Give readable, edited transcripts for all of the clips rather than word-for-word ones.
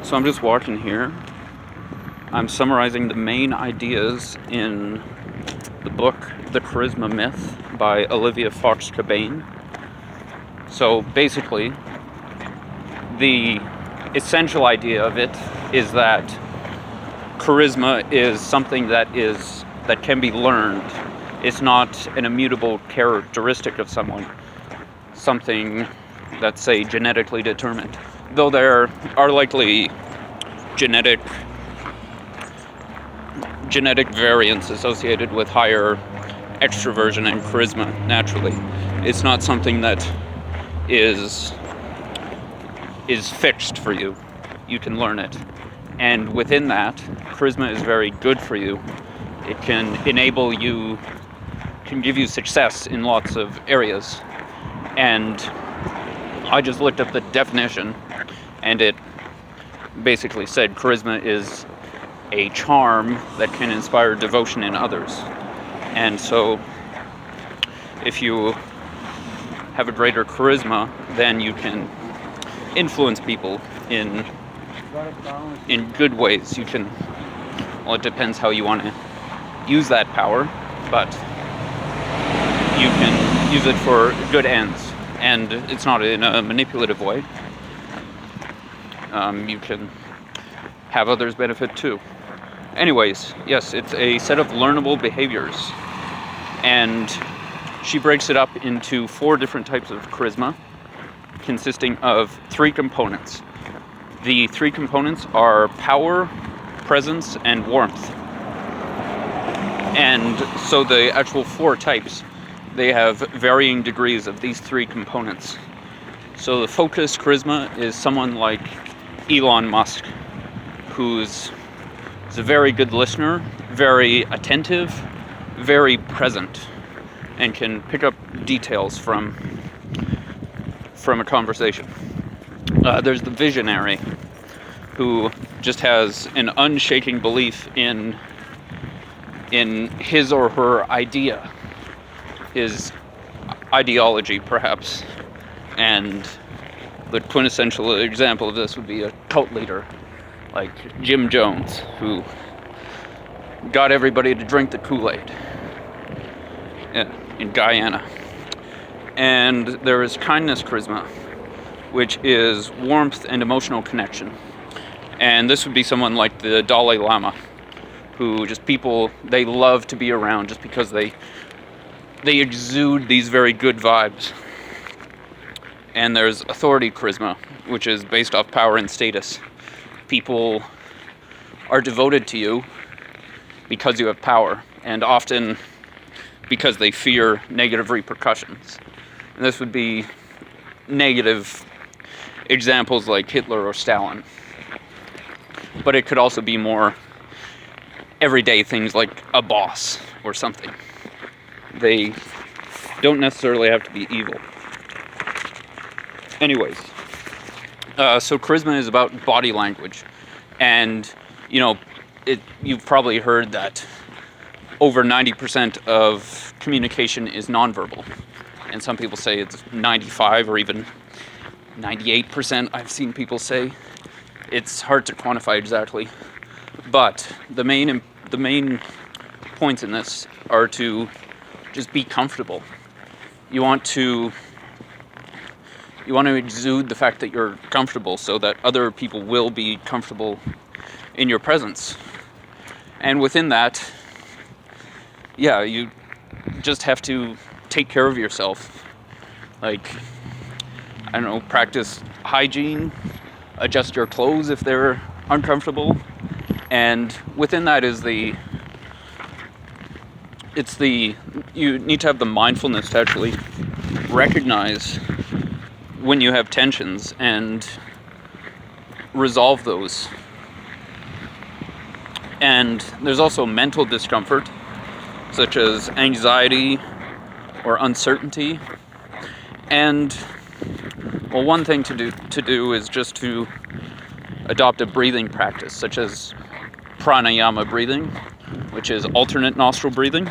So I'm just walking here. I'm summarizing the main ideas in the book The Charisma Myth by Olivia Cabane. So basically, the essential idea of it is that charisma is something that can be learned. It's not an immutable characteristic of someone, something that's, say, genetically determined. Though there are likely genetic variants associated with higher extroversion and charisma naturally. It's not something that is fixed for you. You can learn it. And within that, charisma is very good for you. It can enable you, can give you success in lots of areas. And I just looked up the definition, and it basically said charisma is a charm that can inspire devotion in others. And so if you have a greater charisma, then you can influence people in good ways. You can, well, it depends how you want to use that power, but you can use it for good ends, and it's not in a manipulative way. You can have others benefit too. Anyways, yes, it's a set of learnable behaviors, and she breaks it up into 4 different types of charisma, consisting of 3 components. The 3 components are power, presence, and warmth. And so the actual 4 types, they have varying degrees of these 3 components. So the focused charisma is someone like Elon Musk, who's a very good listener, very attentive, very present, and can pick up details from a conversation. There's the visionary, who just has an unshaking belief in his or her idea, his ideology perhaps. And the quintessential example of this would be a cult leader like Jim Jones, who got everybody to drink the Kool-Aid in Guyana. And there is kindness charisma, which is warmth and emotional connection. And this would be someone like the Dalai Lama, who just people, they love to be around just because they exude these very good vibes. And there's authority charisma, which is based off power and status. People are devoted to you because you have power, and often because they fear negative repercussions. And this would be negative examples like Hitler or Stalin. But it could also be more everyday things like a boss or something. They don't necessarily have to be evil. Anyways, so charisma is about body language. And, you've probably heard that over 90% of communication is nonverbal. And some people say it's 95 or even 98%, I've seen people say. It's hard to quantify exactly. But the main points in this are to just be comfortable. You want to exude the fact that you're comfortable so that other people will be comfortable in your presence. And within that, you just have to take care of yourself. Like, practice hygiene, adjust your clothes if they're uncomfortable. And within that is you need to have the mindfulness to actually recognize when you have tensions and resolve those. And there's also mental discomfort, such as anxiety or uncertainty. And one thing to do is just to adopt a breathing practice, such as pranayama breathing, which is alternate nostril breathing,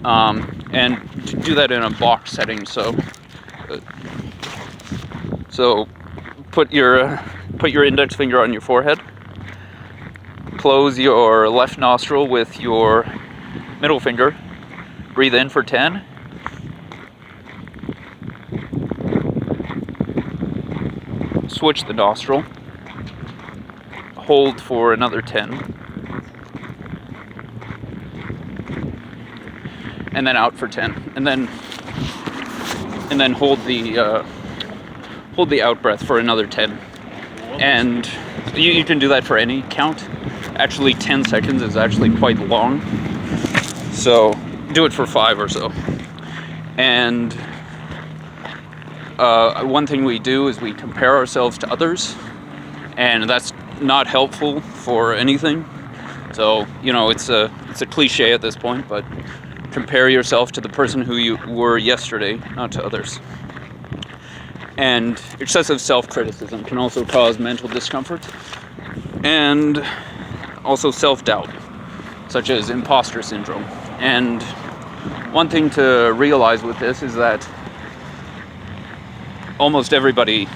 and to do that in a box setting. So put your put your index finger on your forehead. Close your left nostril with your middle finger. Breathe in for 10. Switch the nostril. Hold for another 10. And then out for 10. And then hold the out breath for another 10. And you can do that for any count. Actually, 10 seconds is actually quite long. So do it for 5 or so. And one thing we do is we compare ourselves to others, and that's not helpful for anything. So, it's a cliche at this point, but compare yourself to the person who you were yesterday, not to others. And excessive self-criticism can also cause mental discomfort, and also self-doubt, such as imposter syndrome. And one thing to realize with this is that almost everybody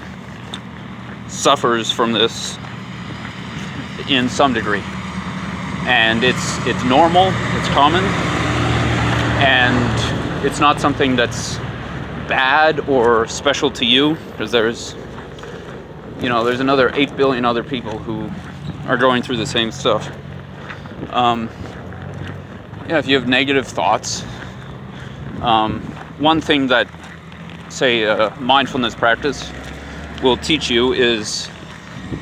suffers from this in some degree. And it's normal, it's common, and it's not something that's bad or special to you, because there's another 8 billion other people who are going through the same stuff. If you have negative thoughts, one thing that, say, mindfulness practice will teach you is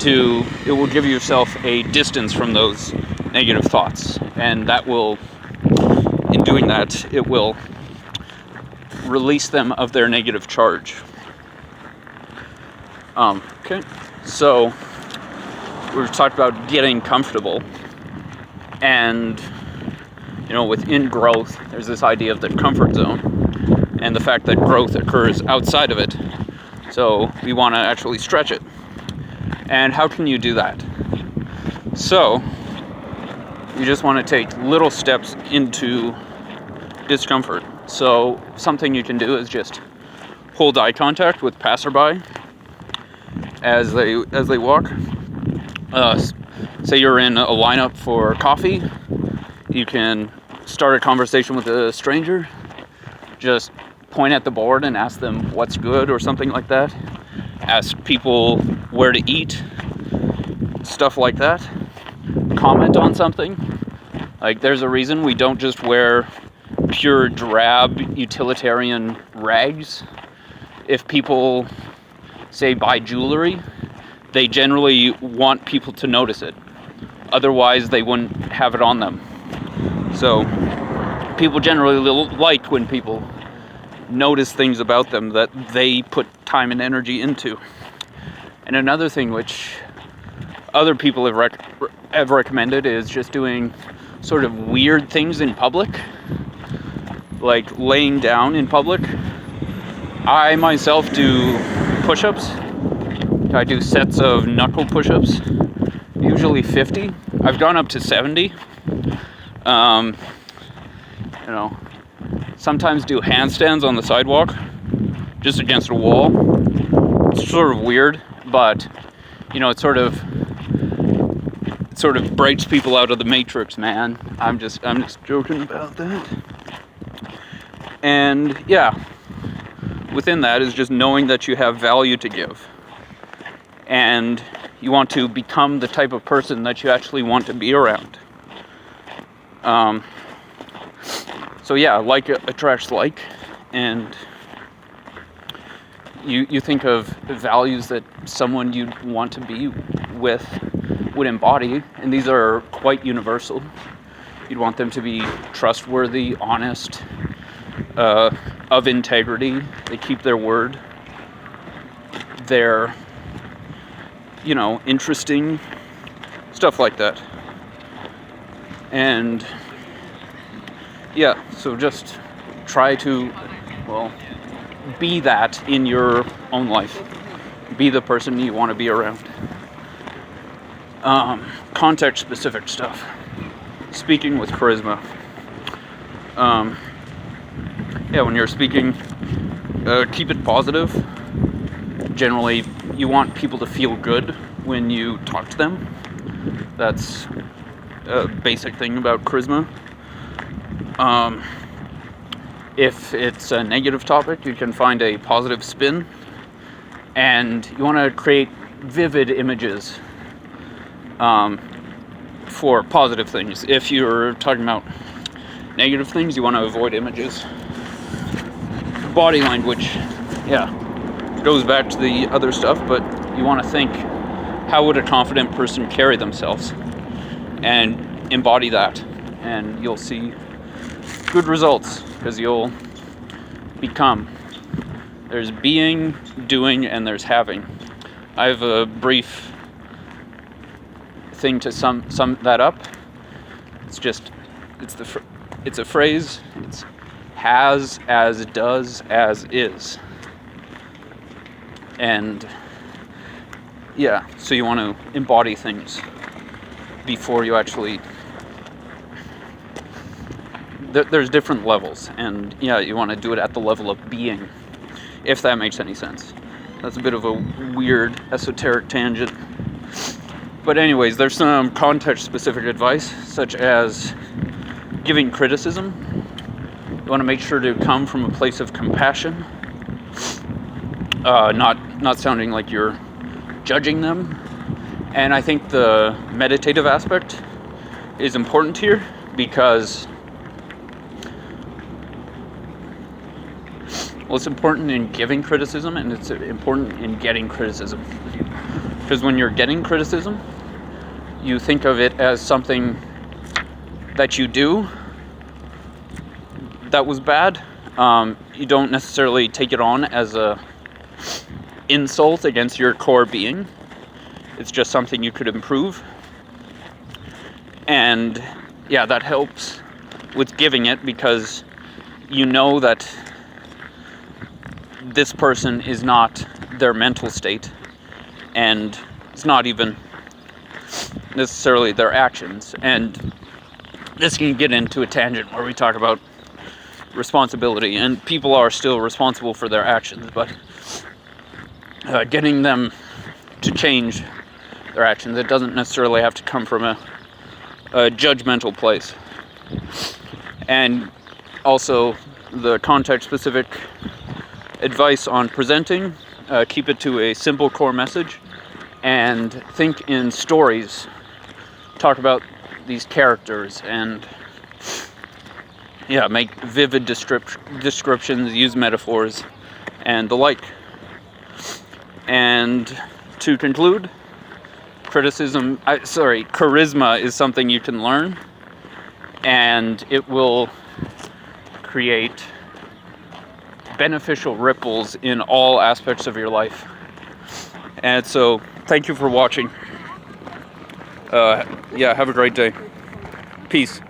it will give yourself a distance from those negative thoughts, and in doing that, it will release them of their negative charge. Okay, so we've talked about getting comfortable, and within growth, there's this idea of the comfort zone, and the fact that growth occurs outside of it. So we want to actually stretch it. And how can you do that? So you just want to take little steps into discomfort. So something you can do is just hold eye contact with passerby as they walk. Say you're in a lineup for coffee, you can start a conversation with a stranger. Just point at the board and ask them what's good or something like that. Ask people where to eat, stuff like that. Comment on something. Like, there's a reason we don't just wear pure drab utilitarian rags. If people, say, buy jewelry, they generally want people to notice it. Otherwise, they wouldn't have it on them. So people generally like when people notice things about them that they put time and energy into. And another thing which other people have recommended is just doing sort of weird things in public, like laying down in public. I myself do push-ups. I do sets of knuckle push-ups, usually 50. I've gone up to 70. Sometimes do handstands on the sidewalk, just against a wall. It's sort of weird, but it sort of breaks people out of the matrix, man. I'm just joking about that. And yeah, within that is just knowing that you have value to give, and you want to become the type of person that you actually want to be around. So yeah, like attracts like, and you think of values that someone you want to be with would embody, and these are quite universal. You'd want them to be trustworthy, honest, of integrity. They keep their word. They're, interesting, stuff like that. And yeah, so just try to, be that in your own life. Be the person you want to be around. Context-specific stuff. Speaking with charisma. When you're speaking, keep it positive. Generally, you want people to feel good when you talk to them. That's a basic thing about charisma. If it's a negative topic, you can find a positive spin, and you want to create vivid images for positive things. If you're talking about negative things, you want to avoid images. Body language, goes back to the other stuff, but you want to think, how would a confident person carry themselves? And embody that, and you'll see good results, because you'll become. There's being, doing, and there's having. I have a brief thing to sum that up. It's a phrase. It's has, as, does, as, is. And so you want to embody things before you actually. There's different levels, and you want to do it at the level of being, if that makes any sense. That's a bit of a weird esoteric tangent. But anyways, there's some context-specific advice, such as giving criticism. You want to make sure to come from a place of compassion, not sounding like you're judging them. And I think the meditative aspect is important here, because it's important in giving criticism, and it's important in getting criticism. Because when you're getting criticism, you think of it as something that you do that was bad. You don't necessarily take it on as a insult against your core being. It's just something you could improve. And that helps with giving it, because you know that this person is not their mental state, and it's not even necessarily their actions. And this can get into a tangent where we talk about responsibility, and people are still responsible for their actions, but getting them to change their actions, it doesn't necessarily have to come from a judgmental place. And also the context-specific advice on presenting, keep it to a simple core message, and think in stories. Talk about these characters, and make vivid descriptions, use metaphors, and the like. And to conclude, charisma is something you can learn, and it will create beneficial ripples in all aspects of your life. And so, thank you for watching. Have a great day. Peace.